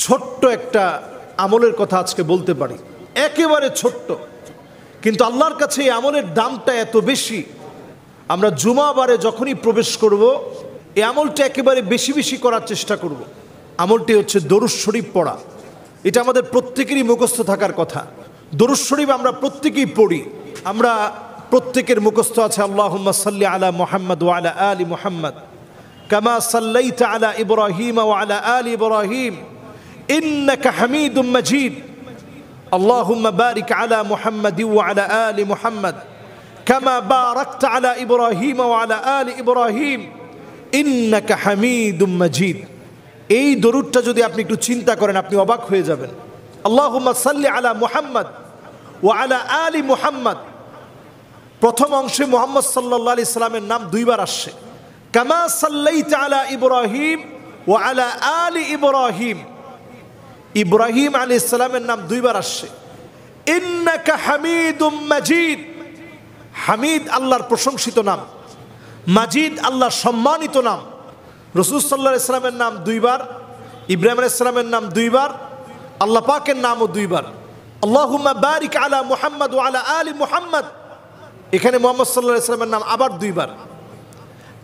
ছোট্ট একটা আমলের কথা আজকে বলতে পারি, একেবারে ছোট্ট, কিন্তু আল্লাহর কাছে এই আমলের দামটা এত বেশি। আমরা জুমাবারে যখনই প্রবেশ করব, এই আমলটা একেবারে বেশি বেশি করার চেষ্টা করব। আমলটি হচ্ছে দরুদ শরীফ পড়া। এটা আমাদের প্রত্যেকেরই মুখস্থ থাকার কথা। দরুদ শরীফ আমরা প্রত্যেকেই পড়ি, আমরা প্রত্যেকের মুখস্থ আছে আল্লাহুম্মা সাল্লি আলা মুহাম্মদ ওয়া আলা আলি মুহাম্মদ কামা সাল্লাইতা আলা ইব্রাহিম ওয়া আলা আলি ইব্রাহিম ইন্নাকা হামিদুম মাজিদ আল্লাহুম্মা বারিক আলা মুহাম্মদ ওয়া আলা আলি মুহাম্মদ কামা বারাকতা আলা ইব্রাহিম ওয়া আলা আলি ইব্রাহিম ইন্নাকা হামিদুম মাজিদ। এই দরুদটা যদি আপনি একটু চিন্তা করেন, আপনি অবাক হয়ে যাবেন। আল্লাহুম্মা সাল্লি আলা মুহাম্মদ ওয়া আলা আলি মুহাম্মদ, প্রথম অংশে মুহাম্মদ সাল্লাল্লাহু আলাইহি সাল্লামের নাম দুইবার আসছে। কামা সাল্লাইতা আলা ইব্রাহিম ওয়া আলা আলি ইব্রাহিম, ইব্রাহিম আলাইহিস সালামের নাম দুইবার আসছে। ইন্নাকা হামিদুম মাজিদ, হামিদ আল্লাহর প্রশংসিত নাম, মাজিদ আল্লাহর সম্মানিত নাম। রাসূল সাল্লাল্লাহু আলাইহি সাল্লামের নাম দুইবার, ইব্রাহিম আলাইহিস সালামের নাম দুইবার, আল্লাহ পাকের নামও দুইবার। আল্লাহুম্মা বারিক আলা মুহাম্মদ ওয়া আলা আলি মুহাম্মদ, এখানে মুহাম্মদ সাল্লাল্লাহু আলাইহি সাল্লামের নাম আবার দুইবার।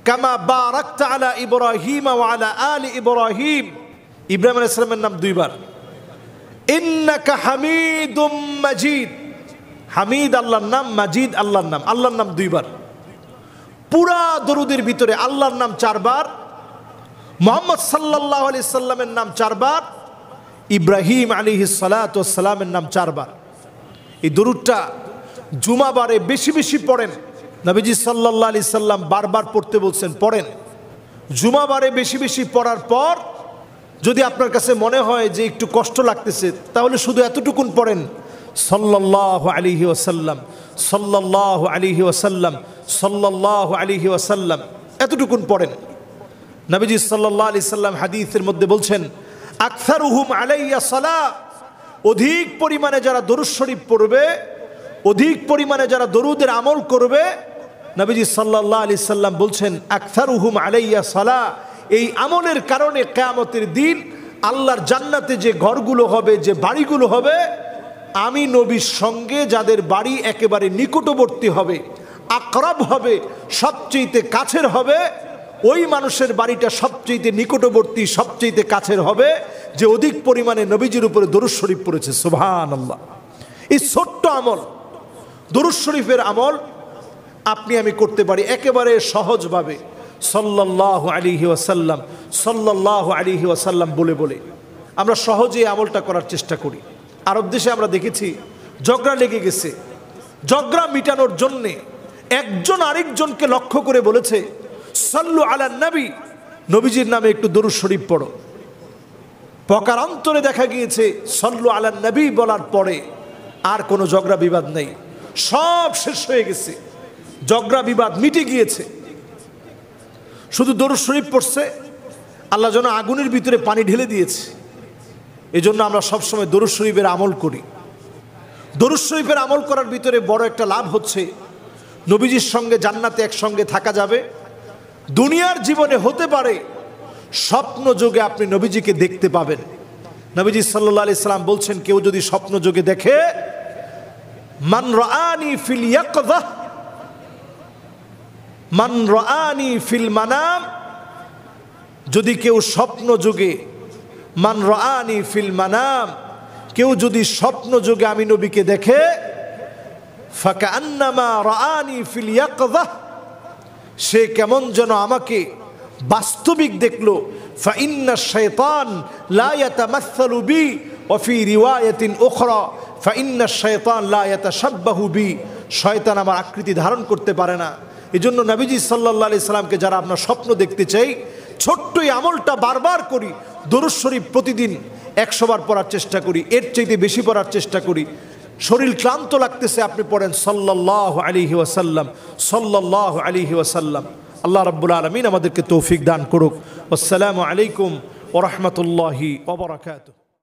কামা বারাকতা আলা ইব্রাহিম ওয়া আলা আলি ইব্রাহিম, ইব্রাহিম আলাইহিস সালামের নাম দুইবার। ইন্নাকা হামিদুম মাজিদ, হামিদ আল্লাহর নাম, মাজিদ আল্লাহর নাম, আল্লাহর নাম দুইবার। পুরা দরুদের ভিতরে আল্লাহর নাম চারবার, মুহাম্মদ সাল্লাল্লাহু আলাইহি সাল্লামের নাম চারবার, ইব্রাহিম আলাইহিস সালাতু ওয়াস সালামের নাম চারবার। এই দরুদটা জুমাবারে বেশি বেশি পড়েন। নবীজি সাল্লাল্লাহু আলাইহি সাল্লাম বারবার পড়তে বলছেন, পড়েন। জুমাবারে বেশি বেশি পড়ার পর যদি আপনার কাছে মনে হয় যে একটু কষ্ট লাগতেছে, তাহলে শুধু এতটুকুন পড়েন, সাল্লাল্লাহু আলাইহি ওয়াসাল্লাম, সাল্লাল্লাহু আলাইহি ওয়াসাল্লাম, সাল্লাল্লাহু আলাইহি ওয়াসাল্লাম, এতটুকুন পড়েন। নবীজি সাল্লাল্লাহু আলাইহি সাল্লাম হাদিসের মধ্যে বলছেন, আকসারুহুম আলাইয়া সালাহ, অধিক পরিমাণে যারা দরুদ শরীফ পড়বে, অধিক পরিমাণে যারা দরুদের আমল করবে, নবীজি সাল্লাল্লাহু আলাইহি সাল্লাম বলছেন, আকসারুহুম আলাইয়া সালাহ, এই আমলের কারণে কিয়ামতের দিন আল্লাহর জান্নাতে যে ঘরগুলো হবে, যে বাড়িগুলো হবে, আমি নবীর সঙ্গে যাদের বাড়ি একেবারে নিকটবর্তী হবে, আকরাব হবে, সবচেয়ে কাছের হবে, ওই মানুষের বাড়িটা সবচেয়ে নিকটবর্তী, সবচেয়ে কাছের হবে যে অধিক পরিমাণে নবীজির উপরে দরুদ শরীফ পড়েছে। সুবহানাল্লাহ। এই ছোট্ট আমল, দরুদ শরীফের আমল আপনি আমি করতে পারি একেবারে সহজভাবে, সাল্লাল্লাহু আলাইহি ওয়াসাল্লাম, সাল্লাল্লাহু আলাইহি ওয়াসাল্লাম বলে বলে আমরা সহজে আমলটা করার চেষ্টা করি। আরব দেশে আমরা দেখেছি ঝগড়া লেগে গেছে, ঝগড়া মিটানোর জন্যে একজন আরেকজনকে লক্ষ্য করে বলেছে, সাল্লু আলা নবী, নবীজির নামে একটু দরুদ শরীফ পড়ো। প্রকারান্তরে দেখা গিয়েছে সাল্লু আলা নবী বলার পরে আর কোনো ঝগড়া বিবাদ নেই, সব শেষ হয়ে গেছে, ঝগড়া বিবাদ মিটে গিয়েছে। শুধু দরুদ শরীফ পড়ছে, আল্লাহ যেন আগুনের ভিতরে পানি ঢেলে দিয়েছে। এই জন্য আমরা সবসময় দরুদ শরীফের আমল করি। দরুদ শরীফের আমল করার ভিতরে বড় একটা লাভ হচ্ছে, নবীজির সঙ্গে জান্নাতে একসঙ্গে থাকা যাবে। দুনিয়ার জীবনে হতে পারে স্বপ্ন যোগে আপনি নবীজিকে দেখতে পাবেন। নবীজি সাল্লাল্লাহু আলাইহি সাল্লাম বলছেন, কেউ যদি স্বপ্ন যোগে দেখে, মান রাআনি ফিল ইয়াকযা, মান রাআনি ফিল মানাম, যদি কেউ স্বপ্ন যোগে, মান রাআনি ফিল মানাম, কেউ যদি স্বপ্ন যোগে আমি নবীকে দেখে, ফাকান্নামা রাআনি ফিল ইয়াকযা, সে কেমন যেন আমাকে বাস্তবিক দেখলো। ফাইন্না শাইতান লা ইয়াতামাসসালু বি ওয়া ফি রিওয়ায়াতিন উখরা ফাইন্না শাইতান লা ইয়াতাশাব্বাহু বি, শয়তান আমার আকৃতি ধারণ করতে পারে না। এজন্য নবীজি সাল্লাল্লাহু আলাইহি সাল্লামকে যারা আমরা স্বপ্ন দেখতে চাই, ছোট্ট এই আমলটা বারবার করি। দরুদ শরীফ প্রতিদিন 100 বার পড়ার চেষ্টা করি, এর চাইতে বেশি পড়ার চেষ্টা করি। শরীর ক্লান্ত লাগতেছে, আপনি পড়েন সাল্লাল্লাহু আলাইহি ওয়াসাল্লাম, সাল্লাল্লাহু আলাইহি ওয়াসাল্লাম। আল্লাহ রাব্বুল আলামিন আমাদেরকে তৌফিক দান করুক। আসসালামু আলাইকুম ওয়া রাহমাতুল্লাহি ওয়া বারাকাতুহু।